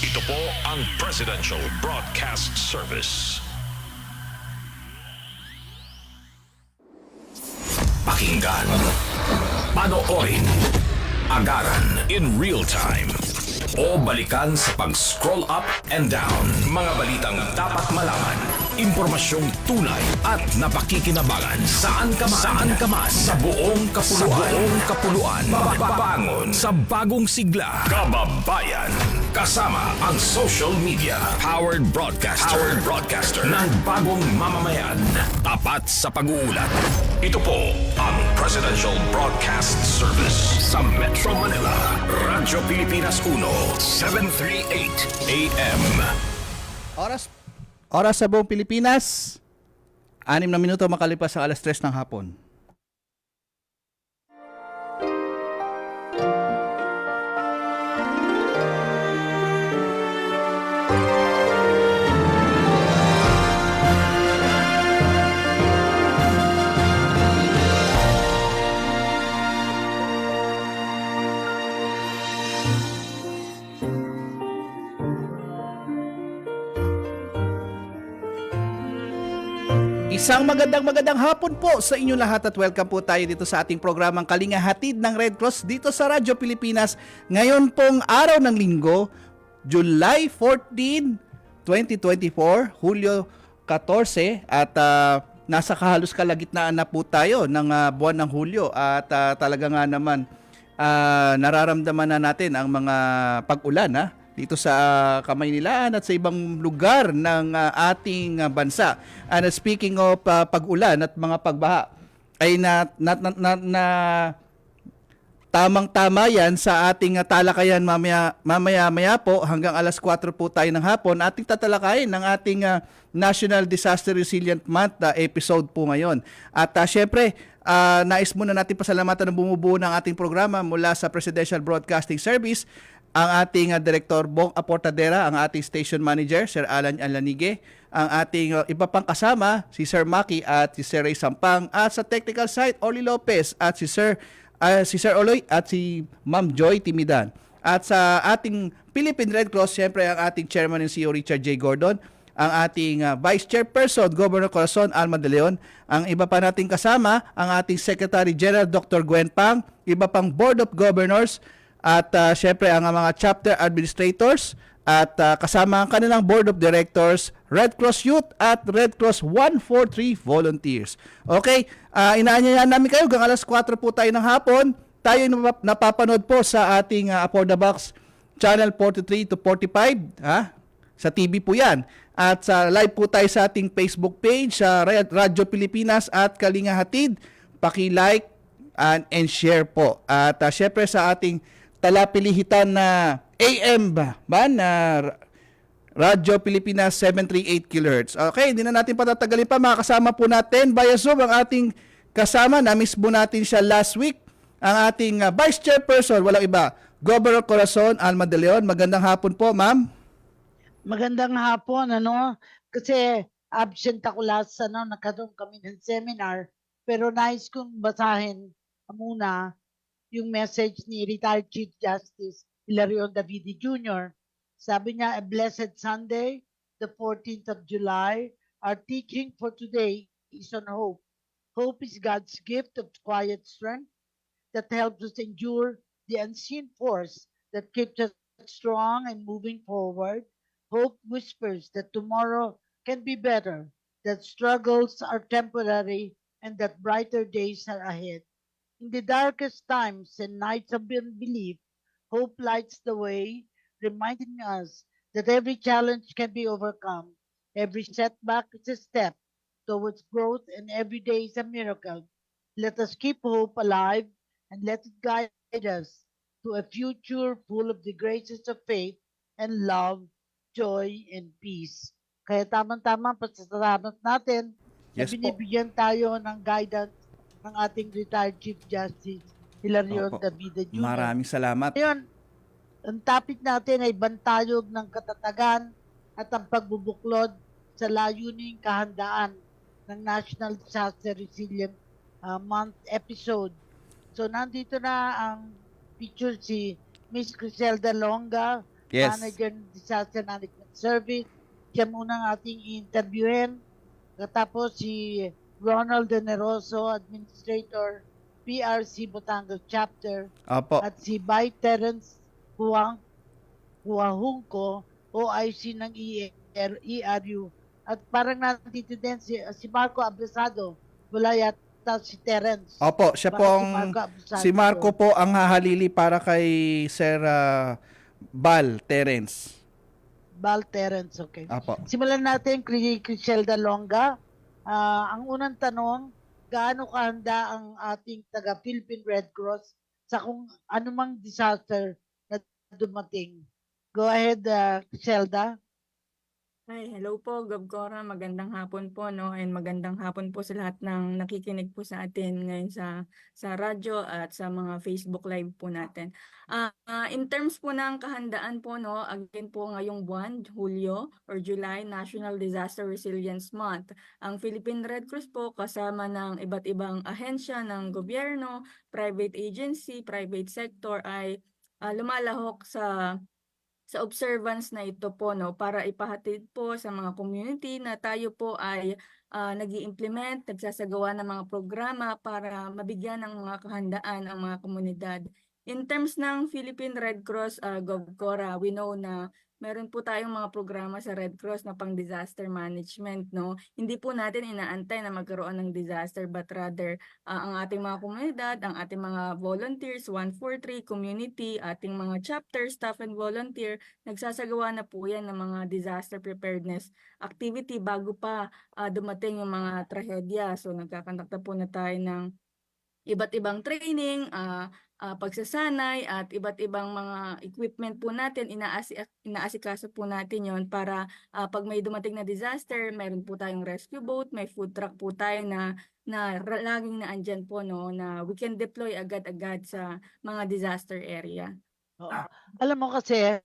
Ito po ang Presidential Broadcast Service. Pakinggan, panoorin, agaran in real time, o balikan sa pag-scroll up and down. Mga balitang dapat malaman, impormasyong tunay at napakikinabangan. Saan ka man, sa buong kapuluan. Bangon sa bagong sigla. Kababayan, kasama ang social media. Powered broadcaster ng bagong mamamayan. Tapat sa pag-uulat. Ito po ang Presidential Broadcast Service sa Metro Manila. Radyo Pilipinas 1, 738 AM. Oras sa buong Pilipinas, 6 na minuto makalipas sa alas 3 ng hapon. Isang magandang hapon po sa inyo lahat at welcome po tayo dito sa ating programang Kalinga Hatid ng Red Cross dito sa Radyo Pilipinas. Ngayon pong araw ng linggo, July 14, 2024, Hulyo 14 at nasa kahalos kalagitnaan na po tayo ng buwan ng Hulyo at talaga nga naman nararamdaman na natin ang mga pag-ulan dito sa Kamaynilaan at sa ibang lugar ng ating bansa. And speaking of pag-ulan at mga pagbaha, ay tamang-tama yan sa ating talakayan mamaya po hanggang alas 4 po tayo ng hapon. Ating tatalakayin ng ating National Disaster Resilient Month episode po ngayon. At syempre, nais muna natin pasalamatan ng bumubuo ng ating programa mula sa Presidential Broadcasting Service, ang ating Director Bong Aportadera, ang ating Station Manager, Sir Alan Alanige, ang ating iba pang kasama, si Sir Maki at si Sir Ray Sampang, at sa technical side, Oli Lopez at si Sir Oloy at si Ma'am Joy Timidan. At sa ating Philippine Red Cross, siyempre ang ating Chairman and CEO Richard J. Gordon, ang ating Vice Chairperson, Governor Corazon Alma de Leon, ang iba pa nating kasama, ang ating Secretary General Dr. Gwen Pang, iba pang Board of Governors, at syempre ang mga chapter administrators at kasama ang kanilang board of directors, Red Cross Youth at Red Cross 143 volunteers. Okay, inaanyayahan namin kayo hanggang alas 4 po tayo ng hapon. Tayo napapanood po sa ating For the Box channel 43 to 45 sa TV po yan. At sa live po tayo sa ating Facebook page sa Radyo Pilipinas at Kalinga Hatid. Paki-like and share po. At syempre sa ating talapilihitan na AM na Radyo Pilipinas 738 kHz. Okay, hindi na natin patatagalin pa. Makasama po natin via Zoom ang ating kasama. Na-miss po natin siya last week. Ang ating Vice Chairperson, walang iba, Governor Corazon Alma de Leon. Magandang hapon po, ma'am. Magandang hapon, kasi absent ako last, nagkaroon kami ng seminar, pero nais kong basahin muna yung message ni retired Chief Justice Hilarion Davide Jr. Sabi niya, a blessed Sunday, the 14th of July. Our teaching for today is on hope. Hope is God's gift of quiet strength that helps us endure the unseen force that keeps us strong and moving forward. Hope whispers that tomorrow can be better, that struggles are temporary, and that brighter days are ahead. In the darkest times and nights of unbelief, hope lights the way, reminding us that every challenge can be overcome. Every setback is a step towards growth, and every day is a miracle. Let us keep hope alive and let it guide us to a future full of the graces of faith and love, joy, and peace. Kaya tamang-tama pasasalamat natin na Yes po. binibigyan tayo ng guidance ng ating retired Chief Justice Hilarion Davide Jr. Maraming salamat. Ngayon, ang topic natin ay bantayog ng katatagan at ang pagbubuklod sa layuning kahandaan ng National Disaster Resilient Month episode. So nandito na ang picture si Miss Criselda Longa, Yes. Manager ng Disaster Management Service. Siya muna ang ating interviewin. Tapos si Ronald De Neroso, Administrator, PRC Batangas Chapter. Opo. At si Bay Terence Huahungko, OIC ng ERU. At parang nandito din si Marco Abresado. Wala yata si Terence. Opo, siya po ang si Marco po ang hahalili para kay Sir Bal Terence. Bal Terence, okay. Opo. Simulan natin kay Criselda Longa. Ang unang tanong, gaano kahanda ang ating taga Philippine Red Cross sa kung anumang disaster na dumating? Go ahead, Criselda. Hi, hello po, Gov Cora. Magandang hapon po, no? And magandang hapon po sa lahat ng nakikinig po sa atin ngayon sa radyo at sa mga Facebook Live po natin. In terms po ng kahandaan po, no? Again po ngayong buwan, Hulyo or July, National Disaster Resilience Month. Ang Philippine Red Cross po kasama ng iba't ibang ahensya ng gobyerno, private agency, private sector ay lumalahok sa observance na ito po, no, para ipahatid po sa mga community na tayo po ay nag-i-implement, nagsasagawa ng mga programa para mabigyan ng mga kahandaan ang mga komunidad. In terms ng Philippine Red Cross, Gov Cora, we know na meron po tayong mga programa sa Red Cross na pang disaster management, no. Hindi po natin inaantay na magkaroon ng disaster, but rather ang ating mga komunidad, ang ating mga volunteers, 143 community, ating mga chapter staff and volunteer, nagsasagawa na po yan ng mga disaster preparedness activity bago pa dumating yung mga trahedya. So nagkakandak na po na tayo ng iba't ibang training, pagsasanay at iba't ibang mga equipment po natin, inaasikaso po natin yon para pag may dumating na disaster, mayroon po tayong rescue boat, may food truck po tayo na laging naandyan po, no, na we can deploy agad-agad sa mga disaster area. Oo. Alam mo kasi,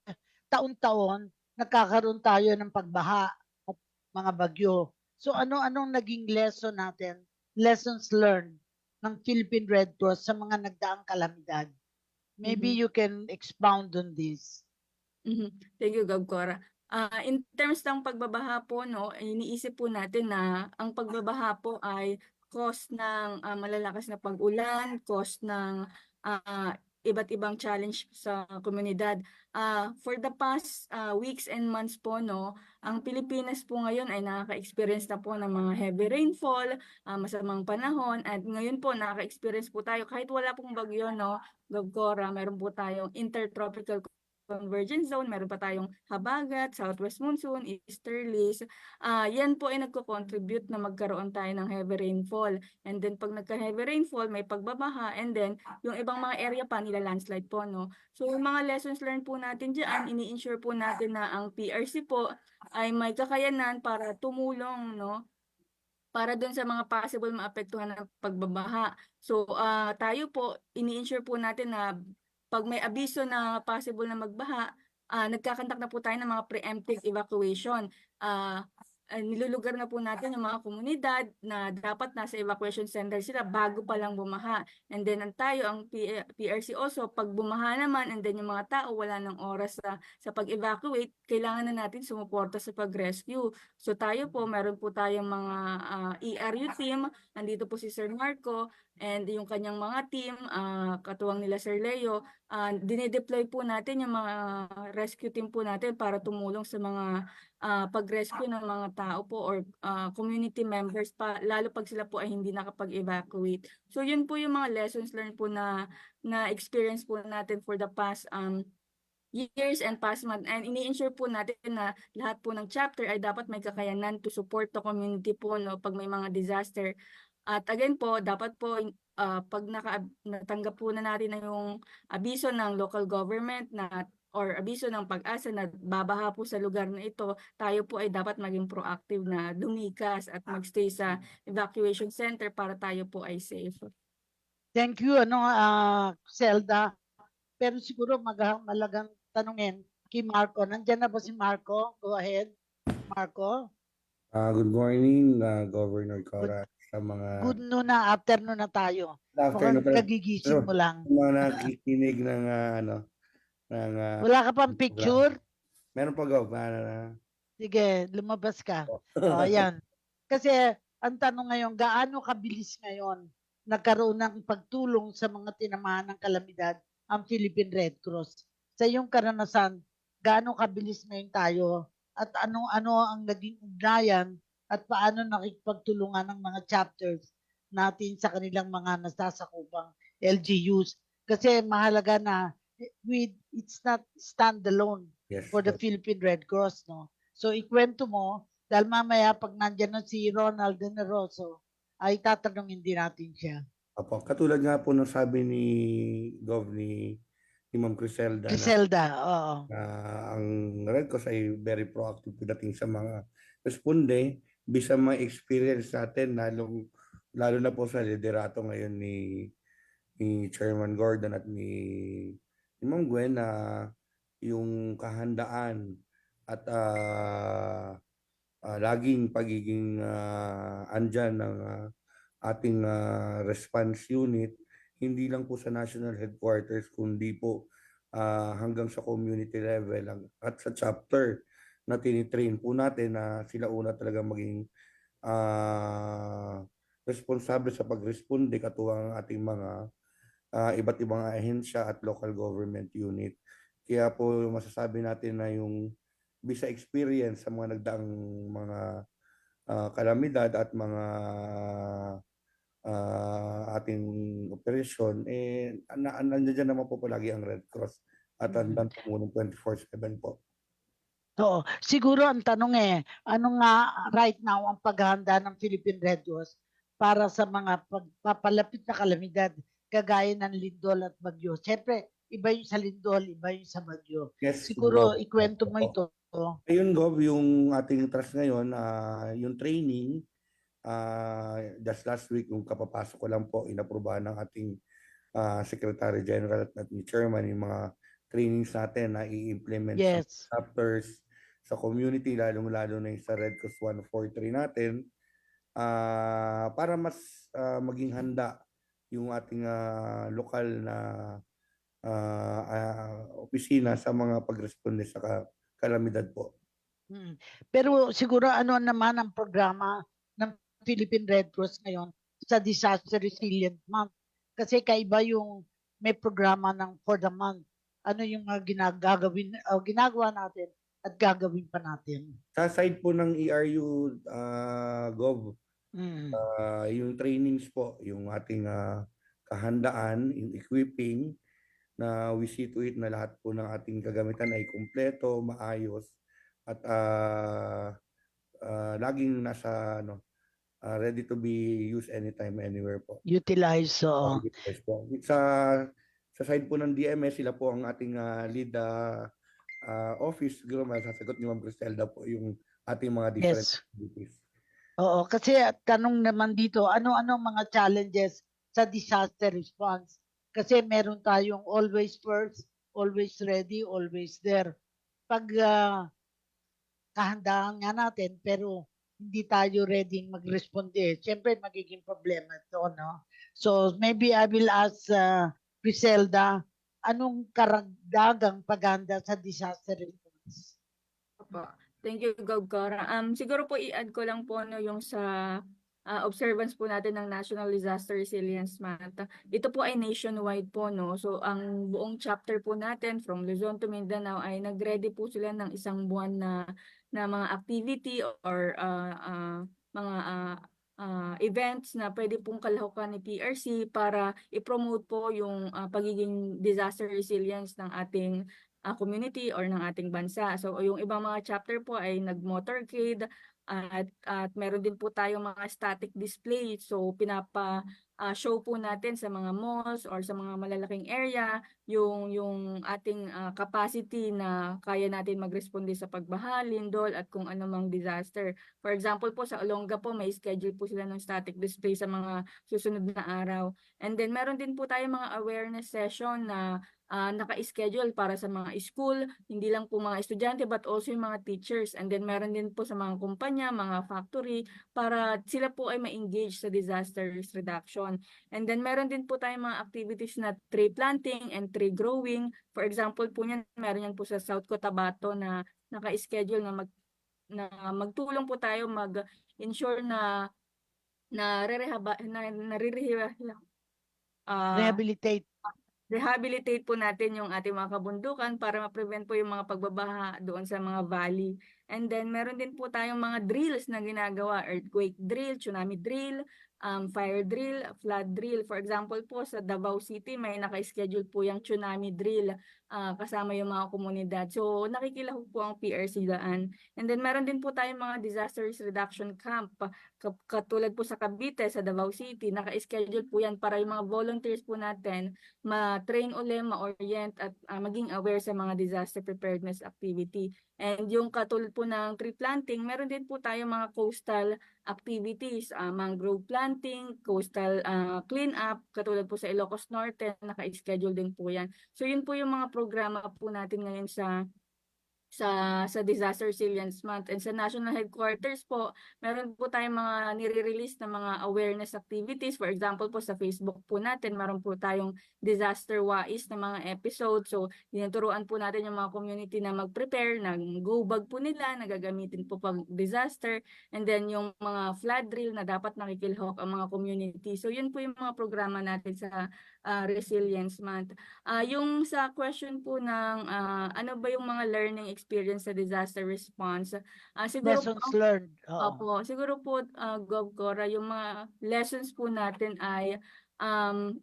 taon-taon, nagkakaroon tayo ng pagbaha at mga bagyo. So ano-anong naging lesson natin, lessons learned ng Philippine Red Cross sa mga nagdaang kalamidad? Maybe you can expound on this. Thank you, Gov Cora. In terms ng pagbabaha po, no, iniisip po natin na ang pagbabaha po ay cause ng malalakas na pag-ulan, cause ng iba't ibang challenge sa komunidad. For the past weeks and months po, no, ang Pilipinas po ngayon ay nakaka-experience na po ng mga heavy rainfall, masamang panahon, at ngayon po nakaka-experience po tayo kahit wala pong bagyo, no, Gov Cora, meron po tayong intertropical convergence zone, meron pa tayong habagat, southwest monsoon, easterlies. Yan po ay nagko-contribute na magkaroon tayo ng heavy rainfall. And then pag nagka-heavy rainfall, may pagbabaha, and then yung ibang mga area pa nila landslide po, no. So yung mga lessons learned po natin diyan, ini-ensure po natin na ang PRC po ay may kakayanan para tumulong, no, para doon sa mga possible maapektuhan ng pagbabaha. So tayo po, ini-ensure po natin na pag may abiso na possible na magbaha, nagkakandak na po tayo ng mga preemptive evacuation. Nilulugar na po natin yung mga komunidad na dapat nasa evacuation center sila bago pa lang bumaha. And then ang PRC also, pag bumaha naman, and then yung mga tao wala ng oras sa pag-evacuate, kailangan na natin sumuporta sa pag-rescue. So tayo po, meron po tayong mga ERU team, nandito po si Sir Marco, and yung kanyang mga team, katuwang nila Sir Leo, dinedeploy po natin yung mga rescue team po natin para tumulong sa mga pag-rescue ng mga tao po or community members pa, lalo pag sila po ay hindi nakapag-evacuate. So yun po yung mga lessons learned po na experience po natin for the past years and past month, and ini-ensure po natin na lahat po ng chapter ay dapat may kakayanan to support the community po, no, pag may mga disaster. At again po, dapat po pag natanggap po na natin na yung abiso ng local government or abiso ng PAG-ASA na babaha po sa lugar na ito, tayo po ay dapat maging proactive na lumikas at magstay sa evacuation center para tayo po ay safe. Thank you, Zelda. Pero siguro malagang tanungin kay Marco. Nandiyan na ba si Marco? Go ahead, Marco. Good morning, Governor Cora. Sa mga Good noon na, afternoon na tayo. afternoon Mukhang kagigising mo lang. mga nakikinig ng ng Wala ka pang programa. picture? Meron pa, Gov. Sige, lumabas ka. Ayan. Kasi ang tanong ngayon, gaano kabilis ngayon nagkaroon ng pagtulong sa mga tinamahan ng kalamidad ang Philippine Red Cross? Sa iyong karanasan, gaano kabilis ngayon tayo at ano ang naging ugnayan at paano nakikipagtulungan ng mga chapters natin sa kanilang mga nasasakupang LGUs? Kasi mahalaga na it's not standalone Yes. for the Philippine Red Cross, no? So ikwento mo, dahil mamaya pag nandyan na si Ronald De Neroso, ay tatanungin din natin siya. Opo. Katulad nga po ng sabi ni Gov ni Ma'am Criselda na Griselda, oo. ang Red Cross ay very proactive pagdating sa mga responde, bisa mga experience natin, lalo na po sa liderato ngayon ni Chairman Gordon at ni Ma'am Gwen na yung kahandaan at laging pagiging andyan ng ating response unit, hindi lang po sa national headquarters, kundi po hanggang sa community level at sa chapter na tinitrain po natin na sila una talaga maging responsable sa pagresponde katuwang ang ating mga iba't ibang ahensya at local government unit. Kaya po masasabi natin na yung bisa experience sa mga nagdaang mga kalamidad at mga ating operasyon, nandiyan naman po palagi ang Red Cross at hanggang tumulong 24/7 po. Oo. Siguro ang tanong ano nga right now ang paghahanda ng Philippine Red Cross para sa mga pagpapalapit na kalamidad kagaya ng lindol at bagyo? Siyempre, iba yung sa lindol, iba yung sa bagyo. Yes, Siguro, Gov. ikwento mo Opo. ito. Ayun, Gov, yung ating trust ngayon, yung training, just last week, yung kapapasok ko lang po, inaprubahan ng ating Secretary General at ni Chairman yung mga trainings natin na i-implement sa Yes. chapters, sa community, lalo-lalo na yung sa Red Cross 143 natin, para mas maging handa yung ating lokal na opisina sa mga pagresponde sa kalamidad po. Pero siguro ano naman ang programa ng Philippine Red Cross ngayon sa Disaster Resilient Month? Kasi kaiba yung may programa ng for the month. Ano yung mga ginagawa natin at gagawin pa natin? Sa side po ng ERU, Gov, yung trainings po, yung ating kahandaan, yung equipping, na we see to it na lahat po ng ating kagamitan ay kumpleto, maayos, at laging nasa ready to be used anytime, anywhere po. Utilize, so. Utilize po. Sa side po ng DMS, sila po ang ating lead office. Siguro masasagot ni Ma'am Criselda po yung ating mga different activities. Oo, kasi tanong naman dito, ano-ano mga challenges sa disaster response? Kasi meron tayong always first, always ready, always there. Pag kahandaan nga natin, pero hindi tayo ready mag-responde, siyempre magiging problema ito, no? So maybe I will ask Griselda, anong karagdagang paghahanda sa disaster response? Opo. Thank you, Gov Cora. Siguro po i-add ko lang po no, yung sa observance po natin ng National Disaster Resilience Month. Ito po ay nationwide po, no? So ang buong chapter po natin from Luzon to Mindanao ay nag-ready po sila ng isang buwan na mga activity or mga events na pwede pong kalahukan ni PRC para i-promote po yung pagiging disaster resilience ng ating community or ng ating bansa. So yung ibang mga chapter po ay nag-motorcade at meron din po tayong mga static display. So show po natin sa mga malls or sa mga malalaking area yung ating capacity na kaya natin magresponde sa pagbaha, lindol at kung anumang disaster. For example po sa Olonga po may schedule po sila ng static display sa mga susunod na araw. And then meron din po tayong mga awareness session na naka-schedule para sa mga school, hindi lang po mga estudyante but also yung mga teachers. And then meron din po sa mga kumpanya, mga factory, para sila po ay ma-engage sa disaster risk reduction. And then meron din po tayong mga activities na tree planting and tree growing. For example po niyan, meron yan po sa South Cotabato na naka-schedule na magtulong po tayo mag-ensure na Rehabilitate. rehabilitate po natin yung ating mga kabundukan para ma-prevent po yung mga pagbabaha doon sa mga valley. And then meron din po tayong mga drills na ginagawa, earthquake drill, tsunami drill, fire drill, flood drill. For example po sa Davao City may naka-schedule po yung tsunami drill kasama yung mga komunidad. So nakikilahok po ang PRC daan. And then meron din po tayong mga disaster risk reduction camp katulad po sa Cavite, sa Davao City, naka-schedule po yan para yung mga volunteers po natin ma-train uli, ma-orient at maging aware sa mga disaster preparedness activity. And yung katulad po ng tree planting, meron din po tayong mga coastal activities, mangrove planting, coastal cleanup, katulad po sa Ilocos Norte, naka-schedule din po yan. So yun po yung mga programa po natin ngayon sa Disaster Resilience Month. And sa National Headquarters po, meron po tayong mga nire-release na mga awareness activities. For example po sa Facebook po natin, meron po tayong disaster wise na mga episodes. So, tinuturuan po natin yung mga community na mag-prepare ng go bag po nila, na gagamitin po pag disaster. And then yung mga flood drill na dapat nakikilhok ang mga community. So, yun po yung mga programa natin sa Resilience Month. Yung sa question po ng ano ba yung mga learning experience sa disaster response, siguro Lessons po, learned. opo, siguro po, Gov Cora, yung mga lessons po natin ay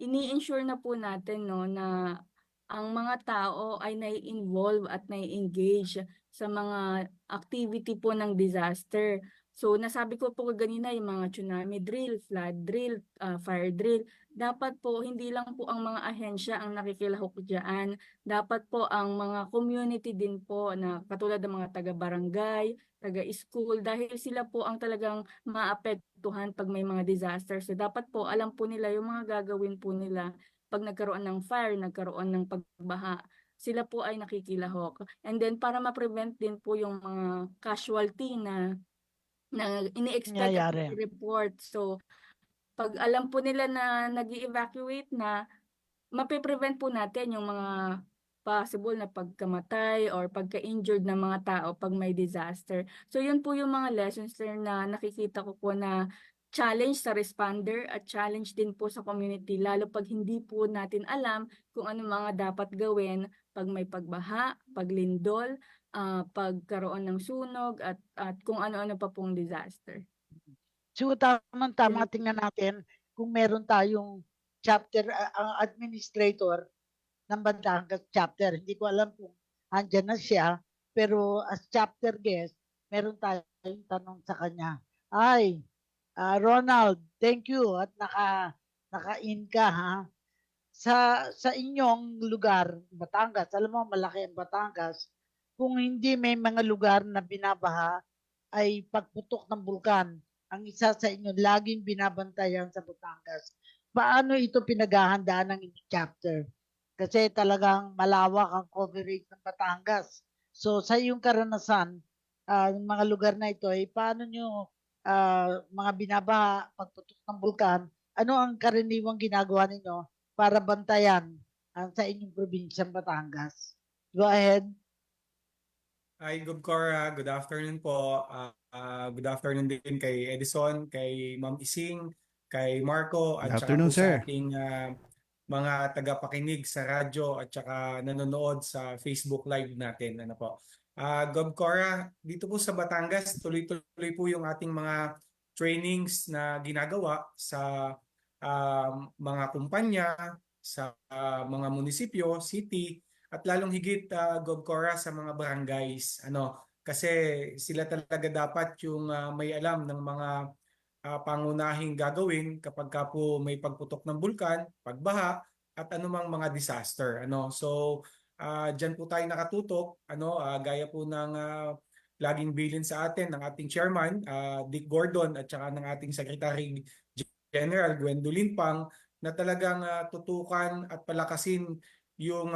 ini-ensure na po natin no, na ang mga tao ay nai-involve at nai-engage sa mga activity po ng disaster. So nasabi ko po kanina yung mga tsunami drill, flood drill, fire drill, dapat po hindi lang po ang mga ahensya ang nakikilahok diyan. Dapat po ang mga community din po na katulad ng mga taga-barangay, taga-school, dahil sila po ang talagang maapektuhan pag may mga disaster. So dapat po alam po nila yung mga gagawin po nila pag nagkaroon ng fire, nagkaroon ng pagbaha. Sila po ay nakikilahok. And then para ma-prevent din po yung mga casualty na ini-expect at Nangyayari. report. So pag alam po nila na nag-evacuate na, mape-prevent po natin yung mga possible na pagkamatay or pagka-injured ng mga tao pag may disaster. So yun po yung mga lessons learned na nakikita ko po na challenge sa responder at challenge din po sa community, lalo pag hindi po natin alam kung ano mga dapat gawin pag may pagbaha, paglindol, pagkaroon ng sunog at kung ano-ano pa pong disaster. So tama tingnan natin kung meron tayong chapter, ang administrator ng Batangas chapter. Hindi ko alam kung andyan na siya, pero as chapter guest, meron tayong tanong sa kanya. Ay, Ronald, thank you at naka-in ka ha. Sa inyong lugar, Batangas, alam mo malaki ang Batangas, kung hindi may mga lugar na binabaha ay pagputok ng bulkan. Ang isa sa inyo laging binabantayan sa Batangas. Paano ito pinaghahandaan ng inyong chapter? Kasi talagang malawak ang coverage ng Batangas. So sa iyong karanasan, mga lugar na ito, paano nyo mga binabaha, pagputok ng bulkan, ano ang karaniwang ginagawa ninyo para bantayan sa inyong probinsyang Batangas? Go ahead. Hi, Gov Cora. Good afternoon po. Good afternoon din kay Edison, kay Ma'am Ising, kay Marco, at Good saka afternoon, po sir. sa ating mga tagapakinig sa radyo at saka nanonood sa Facebook Live natin. Ano po. Gov Cora, dito po sa Batangas, tuloy-tuloy po yung ating mga trainings na ginagawa sa mga kumpanya, sa mga munisipyo, city, at lalong higit Gov Cora sa mga barangays, kasi sila talaga dapat yung may alam ng mga pangunahing gagawin kapag ka po may pagputok ng bulkan, pagbaha at anumang mga disaster, so diyan po tayo nakatutok, gaya po ng laging bilin sa atin ng ating chairman Dick Gordon at saka ng ating Secretary General Gwendolyn Pang, na talagang tutukan at palakasin yung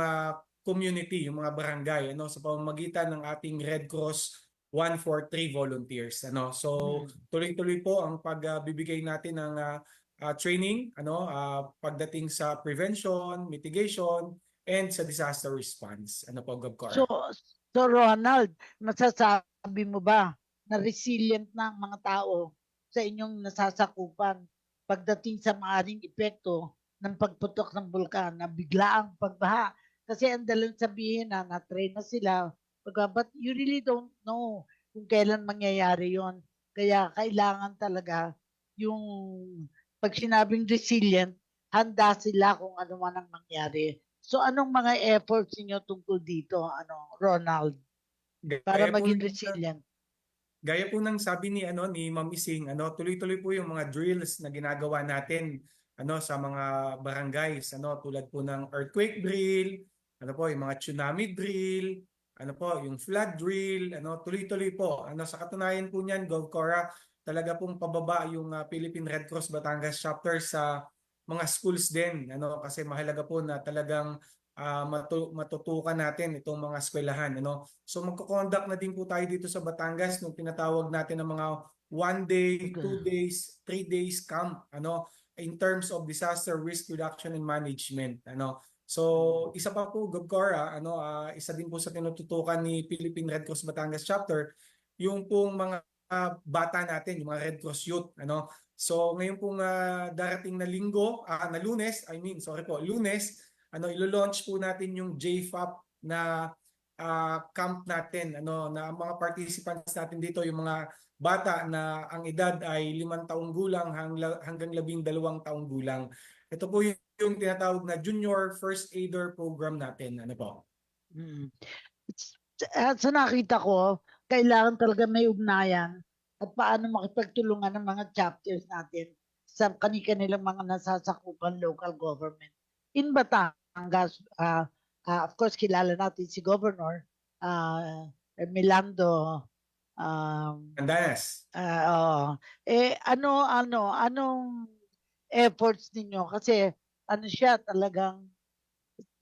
community, yung mga barangay, ano, sa pamamagitan ng ating Red Cross 143 volunteers, ano. So tuloy-tuloy po ang pagbibigay natin ng training, ano, pagdating sa prevention, mitigation, and sa disaster response. Ano po, Gov. So, so Ronald, masasabi mo ba na resilient na ang mga tao sa inyong nasasakupan pagdating sa maaring epekto ng pagputok ng bulkan na biglaang pagbaha? Kasi ang dalang sabihin na na-train na sila, but you really don't know kung kailan mangyayari yon. Kaya kailangan talaga yung pag sinabing resilient, handa sila kung ano man ang mangyari. So anong mga efforts niyo tungkol dito, Ronald, para Gaya po maging ng- resilient? Gaya po ng sabi ni ni Ma'am Ising, tuloy-tuloy po yung mga drills na ginagawa natin sa mga barangays, tulad po ng earthquake drill, yung mga tsunami drill, yung flood drill, tuloy-tuloy po. Sa katunayan po niyan, Gov. Cora, talaga pong pababa yung Philippine Red Cross Batangas chapter sa mga schools din, kasi mahalaga po na talagang matutukan natin itong mga eskwelahan, So magko-conduct na din po tayo dito sa Batangas nung tinatawag natin ng mga 1 day, 2 days, 3 days camp, in terms of disaster risk reduction and management, So isa pa po, Gov. Cora, isa din po sa tinututukan ni Philippine Red Cross Batangas chapter yung pong mga bata natin, yung mga Red Cross youth, So ngayon pong darating na linggo, na Lunes, Lunes, ilo-launch po natin yung JFAP na camp natin, na ang mga participants natin dito, yung mga bata na ang edad ay 5 taong gulang hanggang 12 taong gulang. Ito po yung tinatawag na Junior First Aider program natin, Sa nakita ko, kailangan talaga may ugnayan at paano makipagtulungan ng mga chapters natin sa kanilang mga nasasakupan local government. In Batangas, of course, kilala natin si Governor Milando. Andanas. Anong efforts ninyo? Kasi siya talagang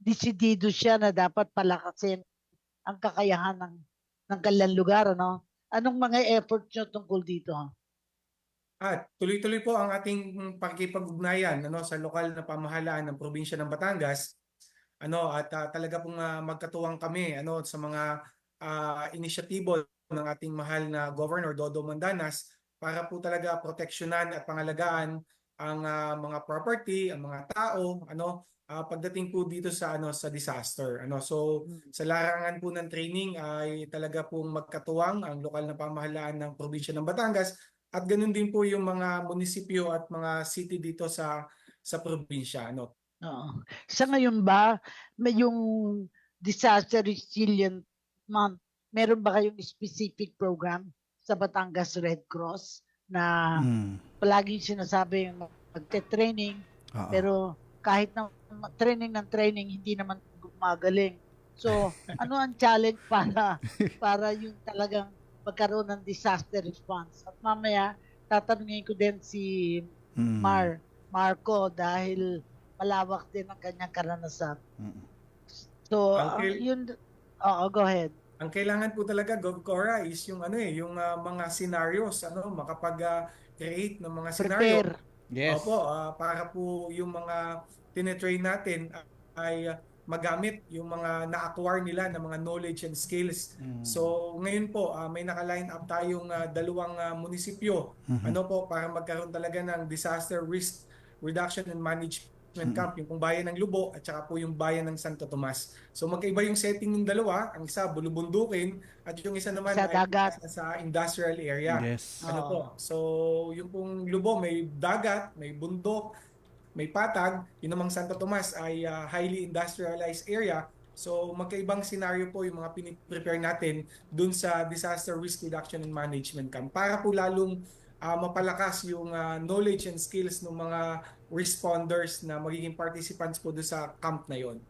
desidido siya na dapat palakasin ang kakayahan ng kanilang lugar, Anong mga efforts nyo tungkol dito? Tuloy-tuloy po ang ating pakikipag-ugnayan sa lokal na pamahalaan ng probinsya ng Batangas. At talaga pong magkatuwang kami sa mga inisyatibo ng ating mahal na Governor Dodo Mandanas para po talaga proteksyonan at pangalagaan ang mga property, ang mga tao, pagdating po dito sa sa disaster. So sa larangan po ng training ay talaga pong magkatuwang ang lokal na pamahalaan ng probinsya ng Batangas at ganun din po yung mga munisipyo at mga city dito sa probinsya. Sa ngayon ba, may yung disaster resilient month, meron ba kayong specific program sa Batangas Red Cross na palaging sinasabi yung magte-training, pero kahit na training ng training, hindi naman gumagaling. So, ano ang challenge para yung talagang magkaroon ng disaster response? At mamaya, tatanungin ko din si Marco dahil malawak din ang kanyang karanasan. So, go ahead. Ang kailangan po talaga, Gov. Cora, is yung yung mga scenarios, makapag-create ng mga scenario. Prepare. Yes. Opo, para po yung mga tinetrain natin ay magamit yung mga na-acquire nila ng mga knowledge and skills. So ngayon po may naka-line up tayong 2 munisipyo para magkaroon talaga ng disaster risk reduction and management camp, yung bayan ng Lubo at saka po yung bayan ng Santo Tomas. So magkaiba yung setting ng dalawa, ang isa bulubundukin at yung isa naman Sa dagat. sa industrial area. Yes. So yung pong Lubo may dagat, may bundok, may patag. Yung namang Santo Tomas ay highly industrialized area. So magkaibang scenario po yung mga piniprepare natin dun sa disaster risk reduction and management camp para po lalong mapalakas yung knowledge and skills ng mga responders na magiging participants po doon sa camp na yon.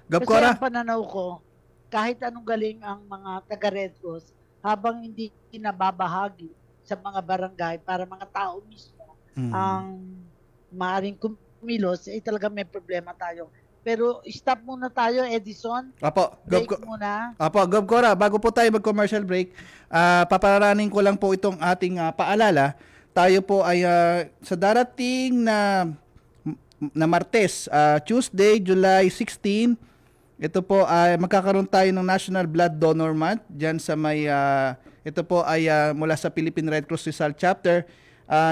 Gov. Kasi Cora, ang pananaw ko, kahit anong galing ang mga taga-Red Cross, habang hindi nababahagi sa mga barangay para mga tao mismo ang maaaring kumilos, talaga may problema tayo. Pero stop muna tayo, Edison. Apo, Break muna. Apo, Gov Cora, bago po tayo mag-commercial break, papararaning ko lang po itong ating paalala. Tayo po ay sa darating na Martes, Tuesday, July 16, ito po ay magkakaroon tayo ng National Blood Donor Month diyan sa may ito po ay mula sa Philippine Red Cross Rizal Chapter.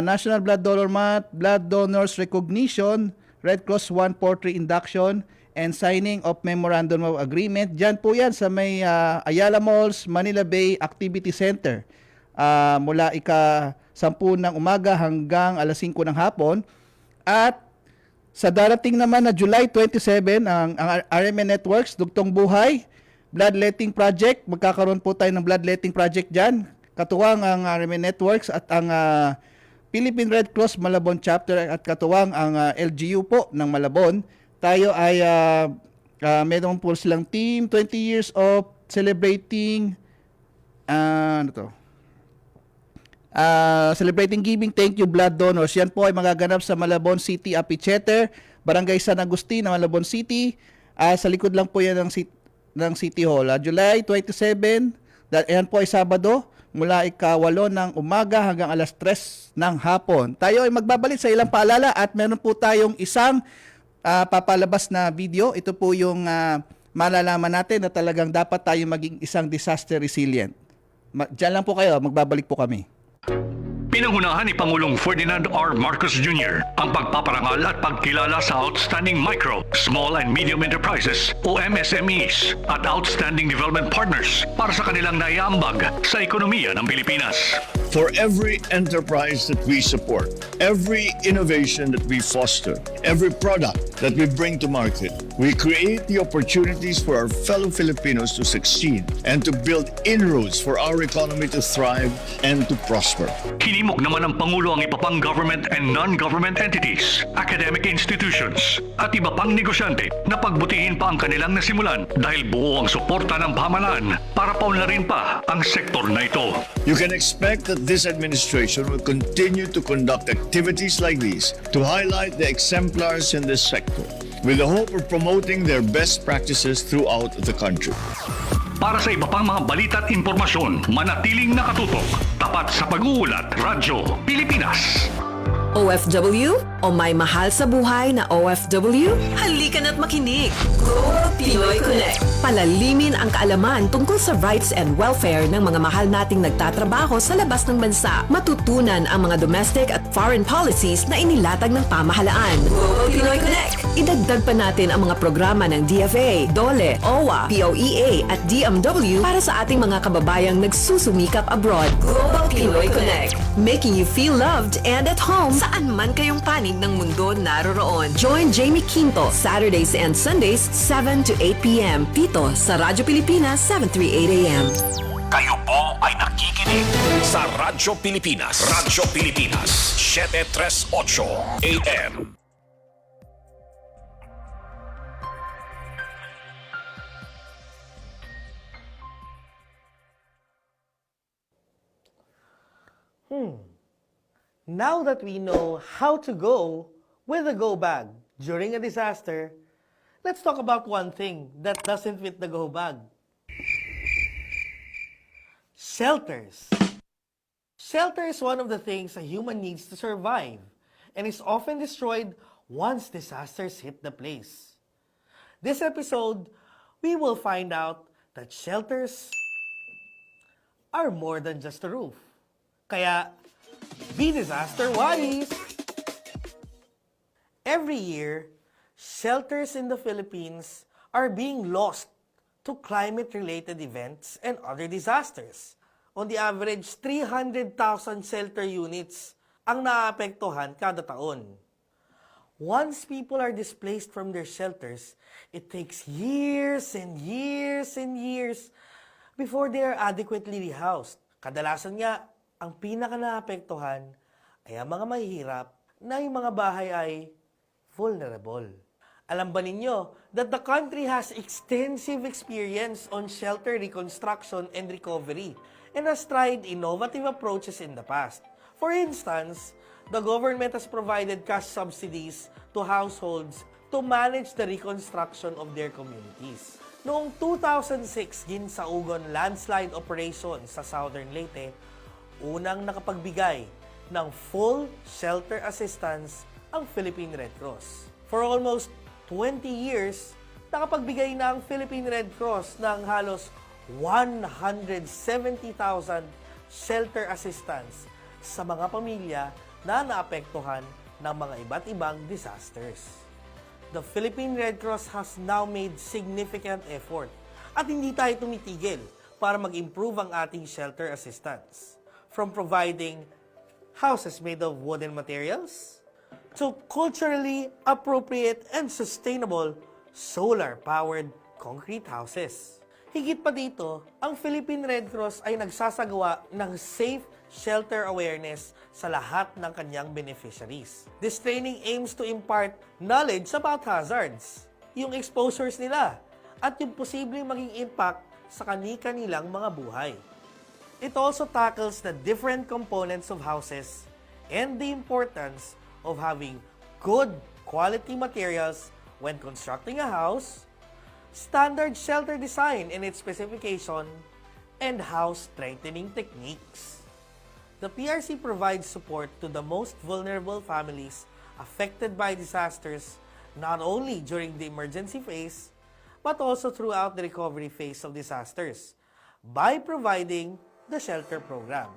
National Blood Donor Month, Blood Donors Recognition, Red Cross 143 Induction, and signing of Memorandum of Agreement. Diyan po yan sa may Ayala Malls, Manila Bay Activity Center. Mula ika-10 ng umaga hanggang alas 5 ng hapon. At sa darating naman na July 27, ang RMN Networks, Dugtong Buhay, Bloodletting Project. Magkakaroon po tayo ng Bloodletting Project dyan. Katuwang ang RMN Networks at ang Philippine Red Cross Malabon Chapter at katuwang ang LGU po ng Malabon. Tayo ay meron po silang team, 20 years of celebrating celebrating giving thank you blood donors. Yan po ay magaganap sa Malabon City Apicheter, Barangay San Agustin, Malabon City. Sa likod lang po yan ng City Hall. July 27, yan po ay Sabado, mula ika-8 ng umaga hanggang alas 3 ng hapon. Tayo ay magbabalik sa ilang paalala at meron po tayong isang papalabas na video. Ito po yung malalaman natin na talagang dapat tayo maging isang disaster resilient. Diyan lang po kayo, magbabalik po kami. Pinangunahan ni Pangulong Ferdinand R. Marcos Jr. ang pagpaparangal at pagkilala sa outstanding micro, small and medium enterprises o MSMEs at outstanding development partners para sa kanilang naiambag sa ekonomiya ng Pilipinas. For every enterprise that we support, every innovation that we foster, every product that we bring to market, we create the opportunities for our fellow Filipinos to succeed and to build inroads for our economy to thrive and to prosper. Hinimok naman ng Pangulo ang iba pang government and non-government entities, academic institutions at iba pang negosyante na pagbutihin pa ang kanilang nasimulan dahil buo ang suporta ng pamahalaan para paunlarin pa ang sektor na ito. You can expect that this administration will continue to conduct activities like these to highlight the exemplars in this sector with the hope of promoting their best practices throughout the country. Para sa iba pang mga balita at impormasyon, manatiling nakatutok. Tapat sa pag-uulat, Radyo Pilipinas. OFW o may mahal sa buhay na OFW? Halika na't makinig! Go Pinoy Connect! Palalimin ang kaalaman tungkol sa rights and welfare ng mga mahal nating nagtatrabaho sa labas ng bansa. Matutunan ang mga domestic at foreign policies na inilatag ng pamahalaan. Go Pinoy Connect! Idagdag pa natin ang mga programa ng DFA, DOLE, OWA, POEA at DMW para sa ating mga kababayang nagsusumikap abroad. Global Pinoy Connect! Making you feel loved and at home saan man kayong panig ng mundo naroroon. Join Jamie Quinto, Saturdays and Sundays, 7 to 8 p.m. dito sa Radyo Pilipinas, 738 AM. Kayo po ay nakikinig sa Radyo Pilipinas. Radyo Pilipinas, 738 AM. Now that we know how to go with a go bag during a disaster, let's talk about one thing that doesn't fit the go bag. Shelters. Shelter is one of the things a human needs to survive and is often destroyed once disasters hit the place. This episode, we will find out that shelters are more than just a roof. Kaya, be disaster wise! Every year, shelters in the Philippines are being lost to climate-related events and other disasters. On the average, 300,000 shelter units ang naapektuhan kada taon. Once people are displaced from their shelters, it takes years and years and years before they are adequately rehoused. Kadalasan nga, ang pinaka naapektuhan ay ang mga mahihirap na yung mga bahay ay vulnerable. Alam ba ninyo that the country has extensive experience on shelter reconstruction and recovery and has tried innovative approaches in the past. For instance, the government has provided cash subsidies to households to to manage the reconstruction of their communities. Noong 2006, ginsaugon landslide operation sa Southern Leyte, unang nakapagbigay ng full shelter assistance ang Philippine Red Cross. For almost 20 years, nakapagbigay na ang Philippine Red Cross ng halos 170,000 shelter assistance sa mga pamilya na naapektuhan ng mga iba't ibang disasters. The Philippine Red Cross has now made significant effort at hindi tayo tumitigil para mag-improve ang ating shelter assistance. From providing houses made of wooden materials to culturally appropriate and sustainable solar-powered concrete houses. Higit pa dito, ang Philippine Red Cross ay nagsasagawa ng safe shelter awareness sa lahat ng kanyang beneficiaries. This training aims to impart knowledge about hazards, yung exposures nila, at yung posibleng maging impact sa kani-kanilang mga buhay. It also tackles the different components of houses and the importance of having good quality materials when constructing a house, standard shelter design and its specification, and house strengthening techniques. The PRC provides support to the most vulnerable families affected by disasters not only during the emergency phase, but also throughout the recovery phase of disasters by providing the shelter program.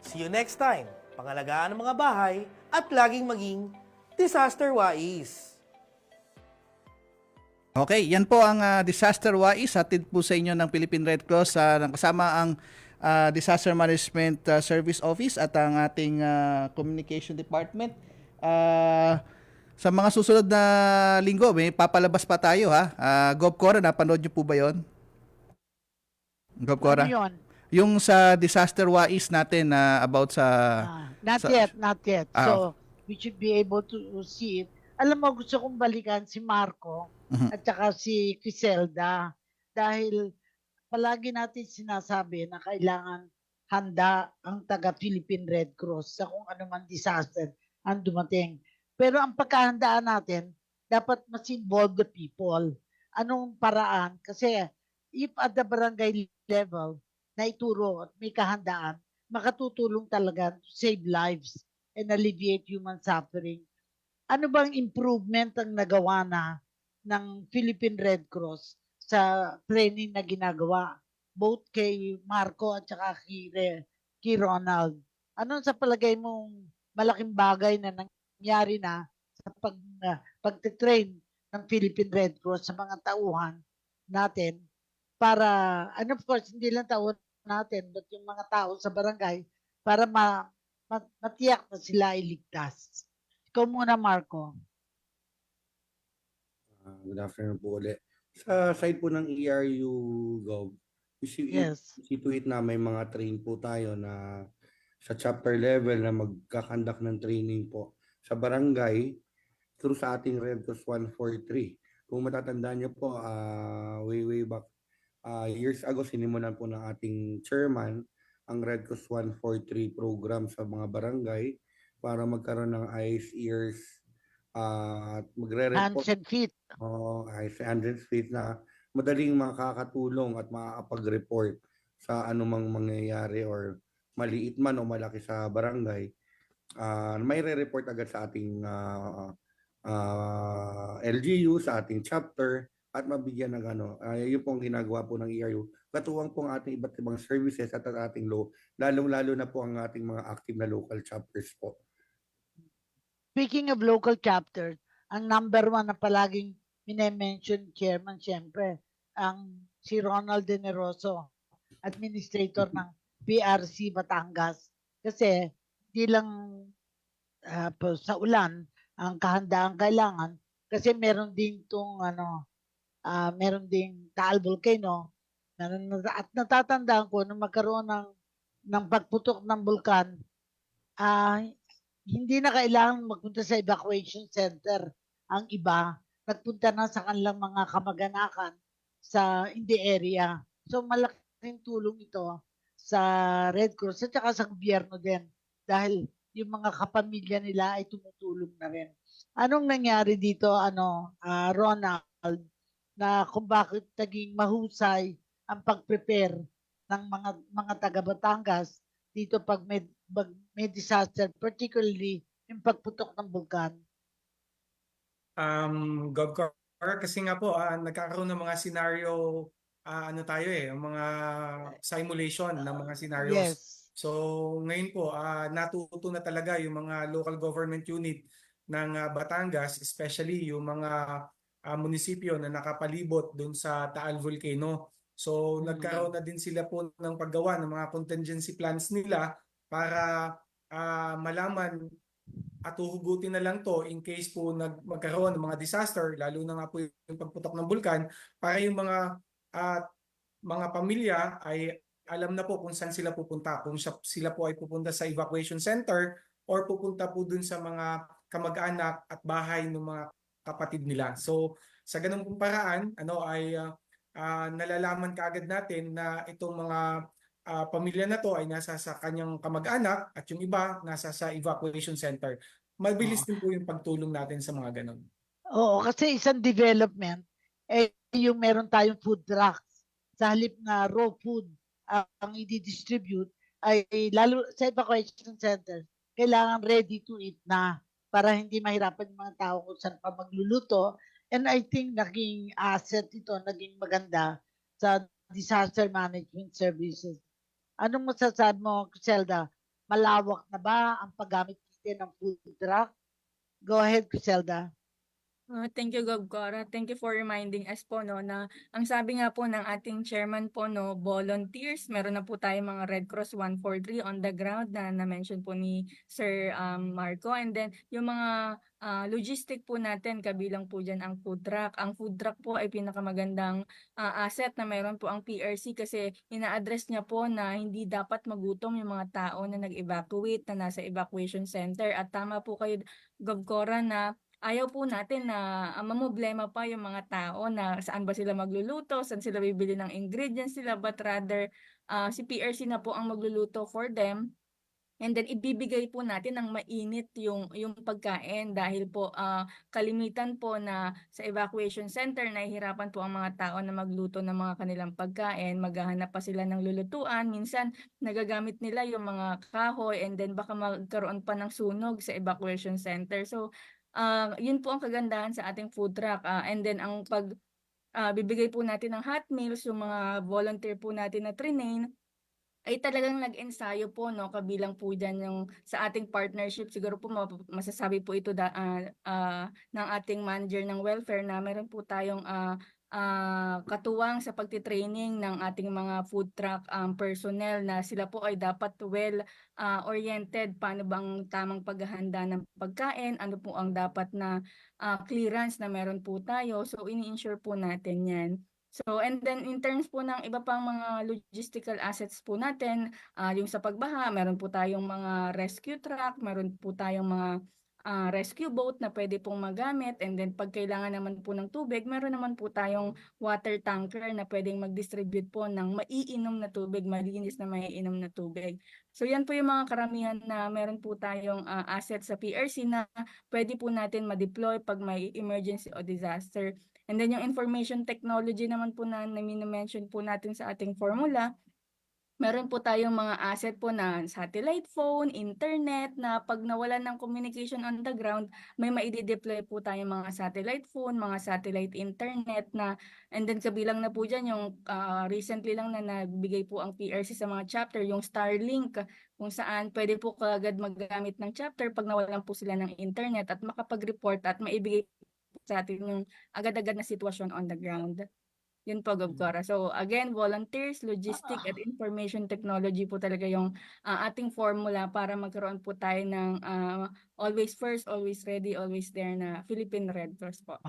See you next time. Pangalagaan ng mga bahay at laging maging disaster-wise. Okay, yan po ang disaster wise hatid po sa inyo ng Philippine Red Cross, kasama ang Disaster Management Service Office at ang ating Communication Department. Sa mga susunod na linggo, may papalabas pa tayo ha. Gov Cora, napanood niyo po ba 'yon? Gov Cora? Ano yun? Yung sa disaster wise natin about sa Not yet. So, we should be able to see it. Alam mo, gusto kong balikan si Marco at saka si Criselda dahil palagi natin sinasabi na kailangan handa ang taga-Philippine Red Cross sa kung ano man disaster ang dumating. Pero ang pagkahandaan natin, dapat mas involve the people. Anong paraan? Kasi if at the barangay level na ituro at may kahandaan, makatutulong talaga to save lives and alleviate human suffering. Ano bang improvement ang nagawa na ng Philippine Red Cross sa training na ginagawa both kay Marco at saka kay Ronald? Ano sa palagay mong malaking bagay na nangyari na sa pagtitrain ng Philippine Red Cross sa mga tauhan natin para, and of course, hindi lang tauhan natin, but yung mga tao sa barangay para matiyak na sila ay ligtas. Ikaw muna, Marco. Good afternoon po ulit. Sa side po ng ERU Gov, Yes. see to it na may mga train po tayo na sa chapter level na magkakandak ng training po sa barangay through sa ating Red Cross 143. Kung matatandaan niyo po, way back years ago, sinimulan po ng ating chairman ang Red Cross 143 program sa mga barangay para magkaroon ng eyes, ears, at magre-report. Hands and feet. Eyes, hands and feet na madaling makakatulong at makakapag-report sa anumang mangyayari or maliit man o malaki sa barangay. May re-report agad sa ating LGU, sa ating chapter, at mabigyan ng yun pong ginagawa po ng ERU. Katuwang po ang ating iba't ibang services at ang ating lalong-lalo na po ang ating mga active na local chapters po. Speaking of local chapters, ang number one na palaging mine-mention chairman, siyempre, ang si Ronald De Neroso, administrator ng PRC Batangas. Kasi di lang sa ulan ang kahandaan kailangan kasi meron din tong meron ding Taal Volcano. At natatandaan ko nung magkaroon ng pagputok ng bulkan, hindi na kailangan magpunta sa evacuation center. Ang iba, nagpunta na sa kanilang mga kamag-anakan in the area. So malaking tulong ito sa Red Cross at saka sa gobyerno din. Dahil yung mga kapamilya nila ay tumutulong na rin. Anong nangyari dito, Ronald, na kung bakit naging mahusay ang pag-prepare ng mga taga Batangas dito pag may disaster, particularly yung pagputok ng bulkan? GovCor, kasi nga po, nagkakaroon ng mga scenario, tayo mga simulation ng mga scenarios. Yes. So ngayon po, natuto na talaga yung mga local government unit ng Batangas, especially yung mga munisipyo na nakapalibot doon sa Taal Volcano. So nagkaroon na din sila po ng paggawa ng mga contingency plans nila para malaman at uhugutin na lang to in case po magkaroon ng mga disaster, lalo na nga po yung pagputok ng bulkan, para yung mga pamilya ay alam na po kung saan sila pupunta. Kung sila po ay pupunta sa evacuation center or pupunta po dun sa mga kamag-anak at bahay ng mga kapatid nila. So sa ganung pong paraan, nalalaman kaagad natin na itong mga pamilya na to ay nasa sa kanyang kamag-anak at yung iba nasa sa evacuation center. Mabilis din po yung pagtulong natin sa mga ganun. Oo, kasi isang development, yung meron tayong food trucks. Sa halip na raw food ang i-distribute, ay lalo sa evacuation center, kailangan ready to eat na para hindi mahirapan yung mga tao kung saan pa magluluto. And I think naging asset ito, naging maganda sa disaster management services. Anong masasabi mo, Criselda? Malawak na ba ang paggamit natin ng food truck? Go ahead, Criselda. Thank you, Gov Cora. Thank you for reminding us po na ang sabi nga po ng ating chairman po volunteers, meron na po tayong mga Red Cross 143 on the ground na na-mention po ni Sir Marco, and then yung mga logistic po natin, kabilang po dyan ang food truck. Ang food truck po ay pinakamagandang asset na meron po ang PRC kasi ina-address niya po na hindi dapat magutom yung mga tao na nag-evacuate, na nasa evacuation center. At tama po kayo, Gov Cora, na ayaw po natin na mamroblema pa yung mga tao na saan ba sila magluluto, saan sila bibili ng ingredients nila, but rather si PRC na po ang magluluto for them. And then ibibigay po natin ng mainit yung pagkain dahil po kalimitan po na sa evacuation center nahihirapan po ang mga tao na magluto ng mga kanilang pagkain, maghahanap pa sila ng lulutuan, minsan nagagamit nila yung mga kahoy and then baka magkaroon pa ng sunog sa evacuation center. So yun po ang kagandahan sa ating food truck, and then ang bibigay po natin ng hot meals, yung mga volunteer po natin na train ay talagang nag-ensayo po, kabilang po dyan yung sa ating partnership. Siguro po masasabi po ito ng ating manager ng welfare na meron po tayong katuwang sa pagtitraining ng ating mga food truck personnel na sila po ay dapat oriented paano bang tamang paghahanda ng pagkain, ano po ang dapat na clearance na meron po tayo. So ini-ensure po natin yan. So, and then in terms po ng iba pang mga logistical assets po natin, yung sa pagbaha, meron po tayong mga rescue truck, meron po tayong mga rescue boat na pwede pong magamit, and then pag kailangan naman po ng tubig, meron naman po tayong water tanker na pwedeng mag-distribute po ng maiinom na tubig, malinis na maiinom na tubig. So yan po yung mga karamihan na meron po tayong assets sa PRC na pwede po natin ma-deploy pag may emergency o disaster. And then yung information technology naman po na mention po natin sa ating formula, meron po tayong mga asset po na satellite phone, internet, na pag nawalan ng communication on the ground, may maidi-deploy po tayong mga satellite phone, mga satellite internet na, and then kabilang na po dyan yung recently lang na nagbigay po ang PRC sa mga chapter, yung Starlink, kung saan pwede po kagad maggamit ng chapter pag nawalan po sila ng internet at makapag-report at maibigay sa atin yung agad-agad na sitwasyon on the ground. Yun po, Gov Cora. So again, volunteers, logistic at information technology po talaga yung ating formula para magkaroon po tayo ng always first, always ready, always there na Philippine Red Cross po.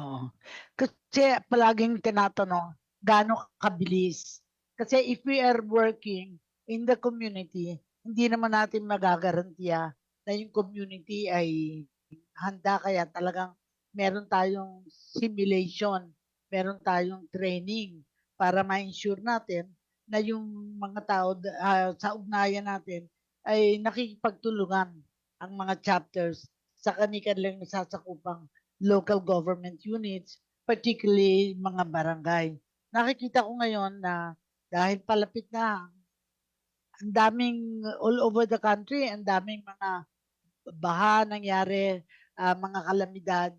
Kasi palaging tinatanong, gaano kabilis? Kasi if we are working in the community, hindi naman natin magagarantiya na yung community ay handa, kaya talagang meron tayong simulation, meron tayong training para ma-ensure natin na yung mga tao sa ugnayan natin ay nakikipagtulungan ang mga chapters sa kanilang nasasakupang local government units, particularly mga barangay. Nakikita ko ngayon na dahil palapit na, ang daming all over the country, ang daming mga baha nangyari, mga kalamidad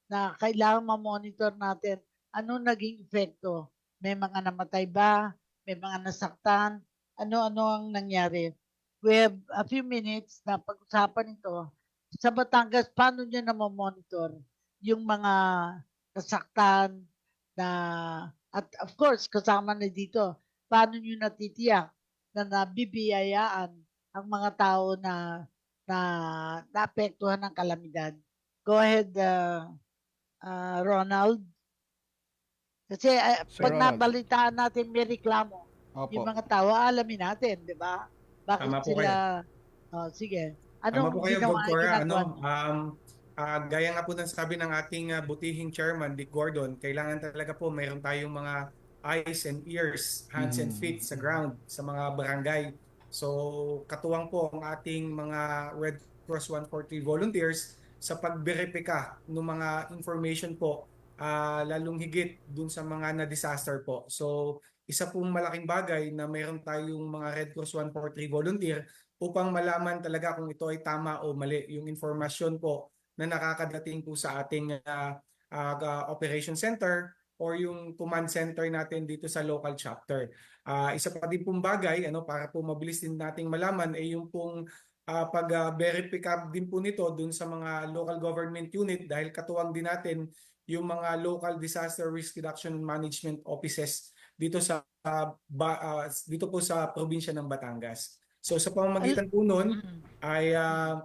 na kailangan ma-monitor natin ano naging epekto. May mga namatay ba? May mga nasaktan? Ano-ano ang nangyari? We have a few minutes na pag-usapan ito. Sa Batangas, paano nyo na monitor yung mga nasaktan na, at of course, kasama na dito, paano nyo natitiyak na nabibiyayaan ang mga tao na naapektuhan ng kalamidad? Go ahead, Ronald. Kasi Sir pag Ronald. nabalitaan natin may reklamo, yung Opo. mga tao, alamin natin, di ba? Bakit Tama po sila, sige. Tama Anong po kayo, ginawa, Gov. Cora. ginagawa? Gaya nga po ng sabi ng ating butihing chairman, Dick Gordon, kailangan talaga po mayroon tayong mga eyes and ears, hands and feet sa ground, sa mga barangay. So, katuwang po ang ating mga Red Cross 143 volunteers sa pagberipika ng mga information po, lalong higit dun sa mga na-disaster po. So, isa pong malaking bagay na mayroon tayong mga Red Cross 143 volunteer upang malaman talaga kung ito ay tama o mali yung informasyon po na nakakadating po sa ating operation center or yung command center natin dito sa local chapter. Isa pa din pong bagay para po mabilis din nating malaman ay yung pong pag-verify din po nito dun sa mga local government unit dahil katuwang din natin yung mga local disaster risk reduction and management offices dito dito po sa probinsya ng Batangas. So sa pamamagitan po nun ay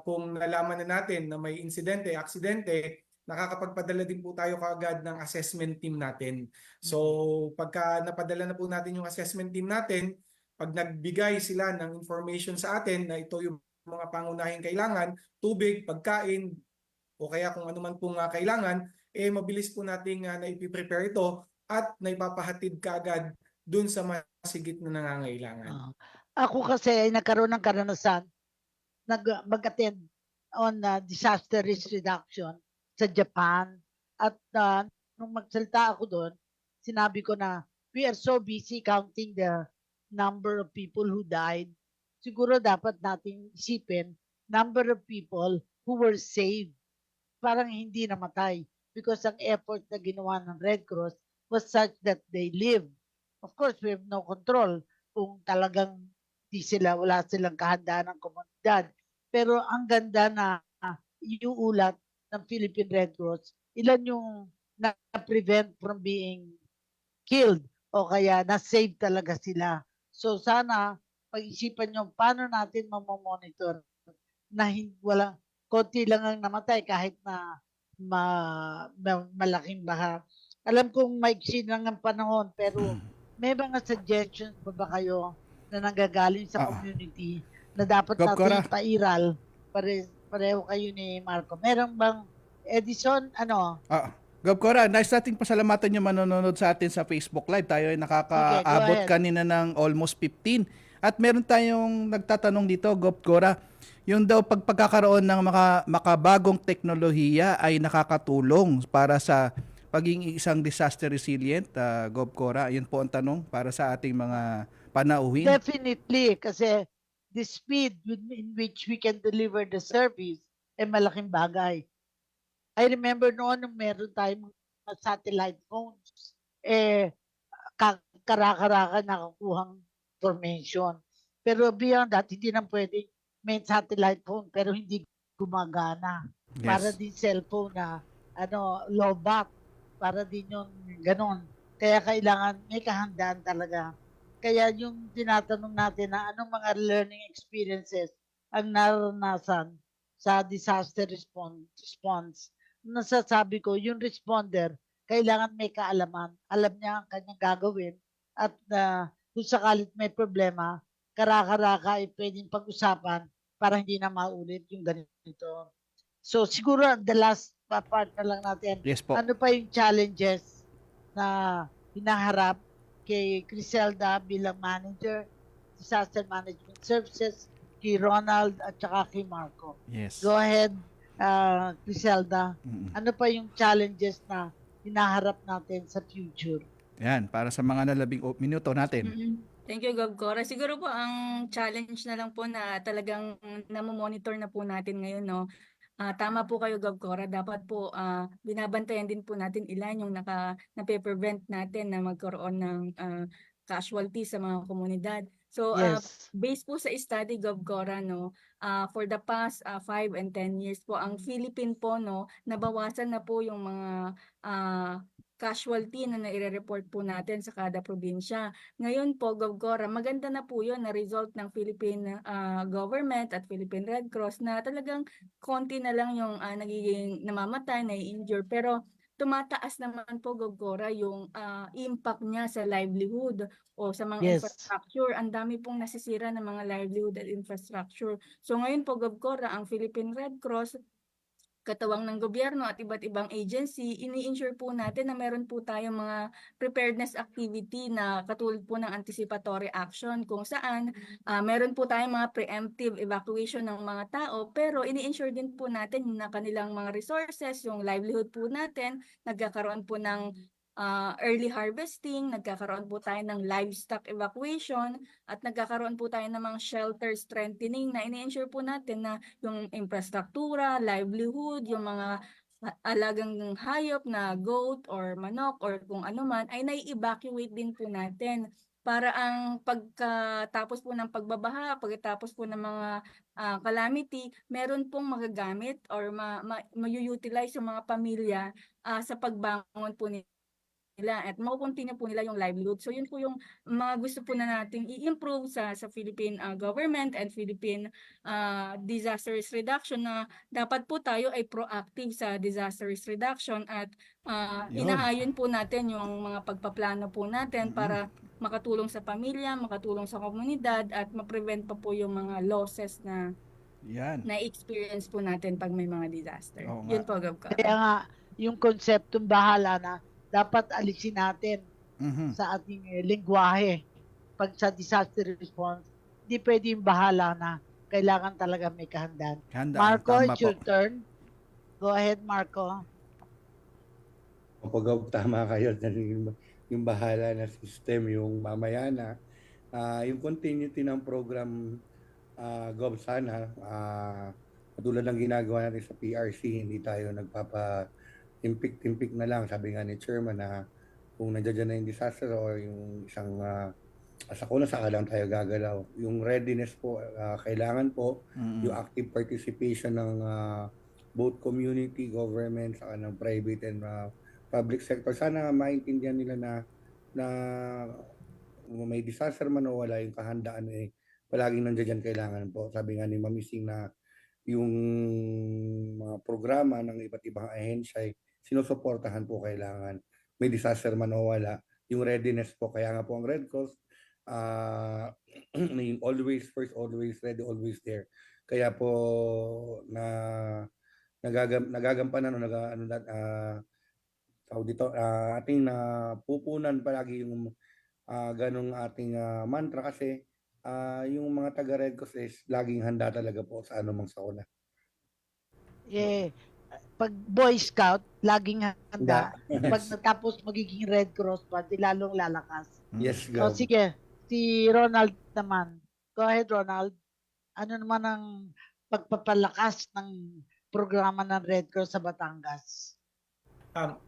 kung nalaman na natin na may insidente, aksidente, nakakapagpadala din po tayo kaagad ng assessment team natin. So pagka napadala na po natin yung assessment team natin, pag nagbigay sila ng information sa atin na ito yung mga pangunahing kailangan, tubig, pagkain, o kaya kung ano man pong kailangan, mabilis po nating naipiprepare ito at naipapahatid kaagad dun sa masigit na nangangailangan. Ako kasi ay nagkaroon ng karanasan mag-attend on disaster risk reduction sa Japan. At nung magsalita ako doon, sinabi ko na we are so busy counting the number of people who died. Siguro dapat nating isipin number of people who were saved. Parang hindi namatay because ang effort na ginawa ng Red Cross was such that they lived. Of course, we have no control kung talagang wala silang kahandaan ng komunidad. Pero ang ganda na iuulat ng Philippine Red Cross, ilan yung na-prevent from being killed o kaya na-save talaga sila. So sana pag-isipan nyo paano natin mamomonitor na konti lang ang namatay kahit na malaking baha. Alam kong maiksi lang ang panahon pero may mga suggestions ba kayo na nanggagaling sa community na dapat Gov. Cora. natin pairal? Pareho kayo ni Marco. Meron bang Edison, Gov. Cora, nice nating pasalamatan yung manonood sa atin sa Facebook Live. Tayo ay nakakaabot Okay, go ahead. kanina ng almost 15. At meron tayong nagtatanong dito, Gov. Cora, yung daw pagkakaroon ng makabagong teknolohiya ay nakakatulong para sa pagiging isang disaster resilient, Gov. Cora. Yun po ang tanong para sa ating mga panauhin. Definitely, kasi the speed in which we can deliver the service ay malaking bagay. I remember noon nung meron tayong mga satellite phones, karakaraka nakakuhang information. Pero beyond that, hindi na pwede may satellite phone pero hindi gumagana. Yes. Para din cellphone na low-bat. Para din yung ganon. Kaya kailangan may kahandaan talaga. Kaya yung tinatanong natin na anong mga learning experiences ang naranasan sa disaster response. Nasasabi ko, yung responder, kailangan may kaalaman. Alam niya ang kanyang gagawin. At kung sakalit may problema, karakaraka ay pwedeng pag-usapan para hindi na maulit yung ganito. So siguro the last part na lang natin. Yes po. Ano pa yung challenges na hinaharap kay Criselda bilang manager, disaster management services, kay Ronald at saka kay Marco. Yes. Go ahead, Criselda. Mm. Ano pa yung challenges na hinaharap natin sa future? Yan, para sa mga nalabing minuto natin. Thank you, Gov Cora. Siguro po ang challenge na lang po na talagang namomonitor na po natin ngayon, no? Tama po kayo, Gov Cora. Dapat po binabantayan din po natin ilan yung nape-prevent natin na magkaroon ng casualty sa mga komunidad. So, Yes. based po sa study, Gov Cora, no, for the past 5 and 10 years po, ang Philippine po, no, nabawasan na po yung mga casualty na nire-report po natin sa kada probinsya. Ngayon po, Gov Cora, maganda na po yun na result ng Philippine government at Philippine Red Cross na talagang konti na lang yung nagiging namamatay, nai-injure. Pero tumataas naman po, Gov Cora, yung impact niya sa livelihood o sa mga Yes. infrastructure. Ang dami pong nasisira ng mga livelihood at infrastructure. So ngayon po, Gov Cora, ang Philippine Red Cross, katawang ng gobyerno at iba't ibang agency, ini-ensure po natin na meron po tayong mga preparedness activity na katulad po ng anticipatory action kung saan meron po tayong mga preemptive evacuation ng mga tao, pero ini-ensure din po natin na kanilang mga resources, yung livelihood po natin, nagkakaroon po ng early harvesting, nagkakaroon po tayo ng livestock evacuation, at nagkakaroon po tayo ng mga shelter strengthening na ini-ensure po natin na yung infrastruktura, livelihood, yung mga alagang hayop na goat or manok or kung ano man ay nai-evacuate din po natin para ang pagkatapos po ng pagbabaha, pagkatapos po ng mga calamity, meron pong magagamit or ma-utilize yung mga pamilya sa pagbangon po nila at makukontinue po nila yung livelihood. So yun po yung mga gusto po na nating i-improve sa Philippine government and Philippine disaster risk reduction, na dapat po tayo ay proactive sa disaster risk reduction at inahayon po natin yung mga pagpaplano po natin para makatulong sa pamilya, makatulong sa komunidad at ma-prevent pa po yung mga losses na Yan. na-experience po natin pag may mga disaster. Oo nga. Yun po, Gov Cora. Kaya nga, yung konseptong bahala na, dapat alisin natin Mhm. sa ating lingwahe. Pag sa disaster response, hindi pwedeng bahala na. Kailangan talaga may kahandaan. Handaan, Marco, tama it's your po. turn. Go ahead, Marco. Kapag tama kayo, yung bahala na system, yung mamaya na, yung continuity ng program, Gov, sana, katulad ng ginagawa natin sa PRC, hindi tayo nagpapa-timpik na lang. Sabi nga ni Chairman na kung nandiyan na yung disaster o yung isang sakuna, saka lang tayo gagalaw. Yung readiness po, kailangan po, yung active participation ng both community, government, saka ng private and public sector. Sana maintindihan nila na may disaster man o wala, yung kahandaan palaging nandiyan, kailangan po. Sabi nga ni Mamising na yung mga programa ng iba't ibang ahensya ay sinusuportahan po, kailangan. May disaster man o wala, yung readiness po. Kaya nga po ang Red Cross, yung always first, always ready, always there. Kaya po nagagampanan ating pupunan palagi yung ganong ating mantra, kasi yung mga taga Red Cross is laging handa talaga po sa anumang sakuna. Pag Boy Scout, laging handa. Pag natapos magiging Red Cross pa, di lalong lalakas. Yes, So, Gov. sige, si Ronald naman. Go ahead, Ronald. Ano naman ang pagpapalakas ng programa ng Red Cross sa Batangas?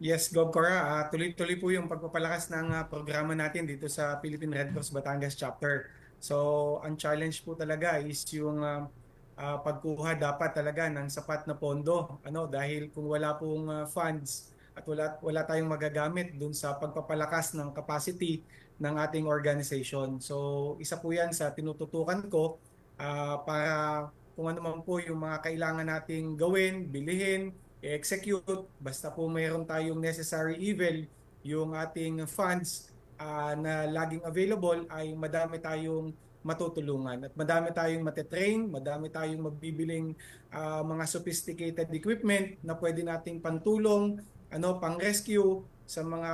Yes, Gov Cora, tuloy-tuloy po yung pagpapalakas ng programa natin dito sa Philippine Red Cross Batangas Chapter. So, ang challenge po talaga is yung pagkuha dapat talaga ng sapat na pondo, dahil kung wala pong funds at wala tayong magagamit dun sa pagpapalakas ng capacity ng ating organization. So, isa po yan sa tinututukan ko para kung ano man po yung mga kailangan nating gawin, bilihin, i-execute, basta po mayroon tayong necessary evil, yung ating funds na laging available, ay madami tayong matutulungan at madami tayong matetrain, madami tayong magbibiling mga sophisticated equipment na pwede nating pantulong, pang-rescue sa mga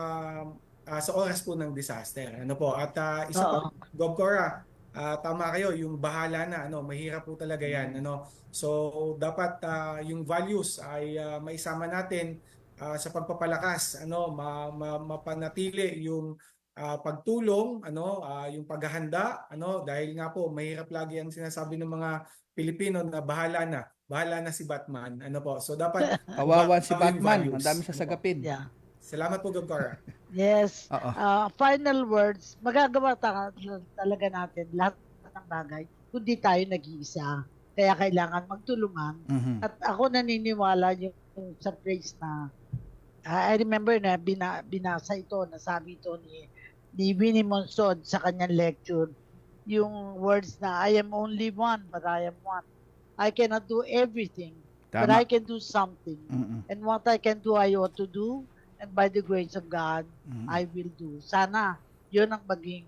sa oras po ng disaster. At isa pa, Gov Cora, tama kayo, yung bahala na, mahirap po talaga yan. So dapat yung values ay maisama natin sa pagpapalakas, mapanatili yung pagtulong, yung paghahanda, dahil nga po mahirap lagi ang sinasabi ng mga Pilipino na bahala na si Batman. So dapat Kawawan si yung Batman. values. Ang dami sasagapin. Yeah. Salamat po, Gov. Cora. Yes. Oo. Final words, magagawa talaga natin lahat ng bagay kung di tayo nag-iisa. Kaya kailangan magtulungan. Mhm. At ako naniniwala yung sa phrase na I remember na binasa ito, nasabi ito ni Winnie Monson sa kanyang lecture, yung words na I am only one, but I am one. I cannot do everything, but I Tama. can do something. Mm-mm. And what I can do, I ought to do. And by the grace of God, Mm. I will do. Sana, yun ang maging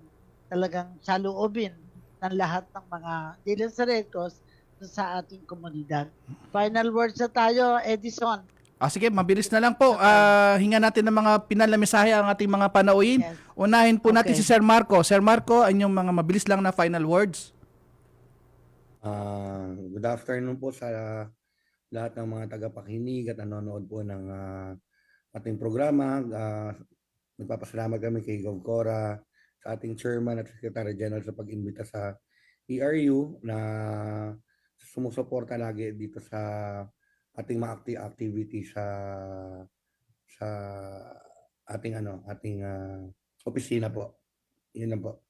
talagang saloobin ng lahat ng mga, di lang sa Red Cross, sa ating komunidad. Final words na tayo, Edison. Sige, mabilis na lang po. Hinga natin ng mga pinal na mensahe ang ating mga panauhin. Yes. Unahin po natin Okay. si Sir Marco. Sir Marco, inyong mga mabilis lang na final words. Good afternoon po sa lahat ng mga tagapakinig at nanonood po ng ating programa. Nagpapasalamat kami kay Gov. Cora, sa ating chairman at secretary general sa pag-imbita sa ERU na sumusuporta lagi dito sa ating mga activity sa ating opisina po. Yun lang po.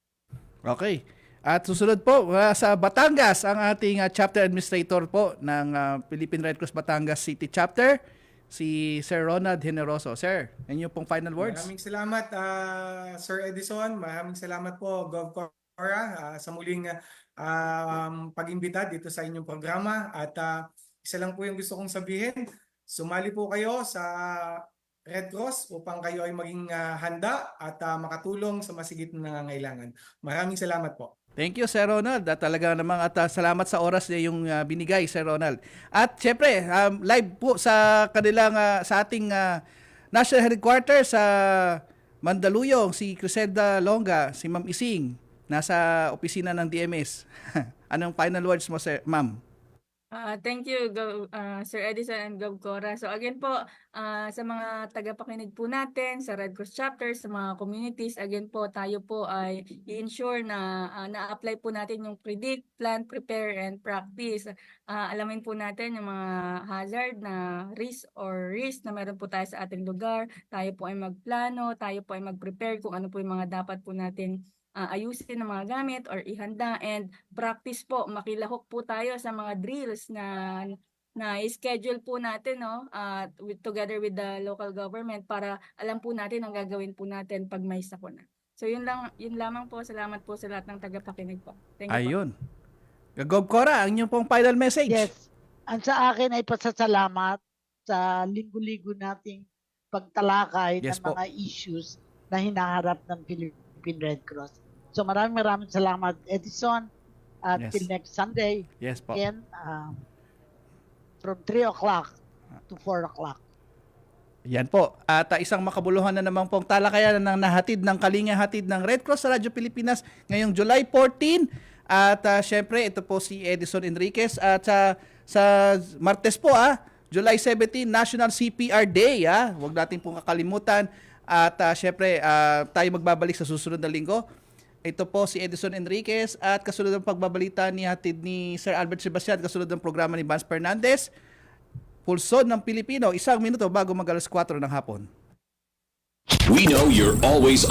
Okay. At susunod po sa Batangas ang ating chapter administrator po ng Philippine Red Cross Batangas City Chapter, si Sir Ronald Generoso. Sir, inyong pong final words. Maraming salamat, Sir Edison. Maraming salamat po, Gov. Cora, sa muling pag-imbita dito sa inyong programa. At isa lang po yung gusto kong sabihin, sumali po kayo sa Red Cross upang kayo ay maging handa at makatulong sa masigit na nangangailangan. Maraming salamat po. Thank you, Sir Ronald. At talaga namang salamat sa oras na yung binigay, Sir Ronald. At syempre, live po sa kanilang sa ating National Headquarters sa Mandaluyong, si Crisenda Longa, si Ma'am Ising, nasa opisina ng DMS. Anong final words mo, Sir, Ma'am? Thank you, Sir Edison and Gov. Cora. So again po, sa mga tagapakinig po natin, sa Red Cross chapters, sa mga communities, again po, tayo po ay i-ensure na na-apply po natin yung predict, plan, prepare, and practice. Alamin po natin yung mga hazard na risk na meron po tayo sa ating lugar. Tayo po ay magplano, tayo po ay mag-prepare kung ano po yung mga dapat po natin ayusin ng mga gamit or ihanda, and practice po, makilahok po tayo sa mga drills na schedule po natin together with the local government para alam po natin ang gagawin po natin pag may sakuna. So yun lamang po. Salamat po sa lahat ng tagapakinig po. Thank you po. Ayun. Gov. Cora, ang inyong pong final message. Yes. Ang sa akin ay pasasalamat sa linggo-linggo nating pagtalakay Yes ng po. mga issues na hinaharap ng Philippine Red Cross. So maraming salamat, Edison. At Yes. till next Sunday, Yes po. again, from 3 o'clock to 4 o'clock. Yan po. At isang makabuluhan na naman pong talakayan ng nahatid ng Kalinga Hatid ng Red Cross sa Radyo Pilipinas ngayong July 14. At syempre, ito po si Edison Enriquez. At sa Martes po, July 17, National CPR Day. Huwag natin pong kakalimutan. At syempre, tayo magbabalik sa susunod na linggo. Ito po si Edison Enriquez at kasunod ng pagbabalita ni hatid ni Sir Albert Sebastian, kasunod ng programa ni Vance Fernandez. Pulso ng Pilipino, 1 minuto bago mag-alas 4 ng hapon. We know you're always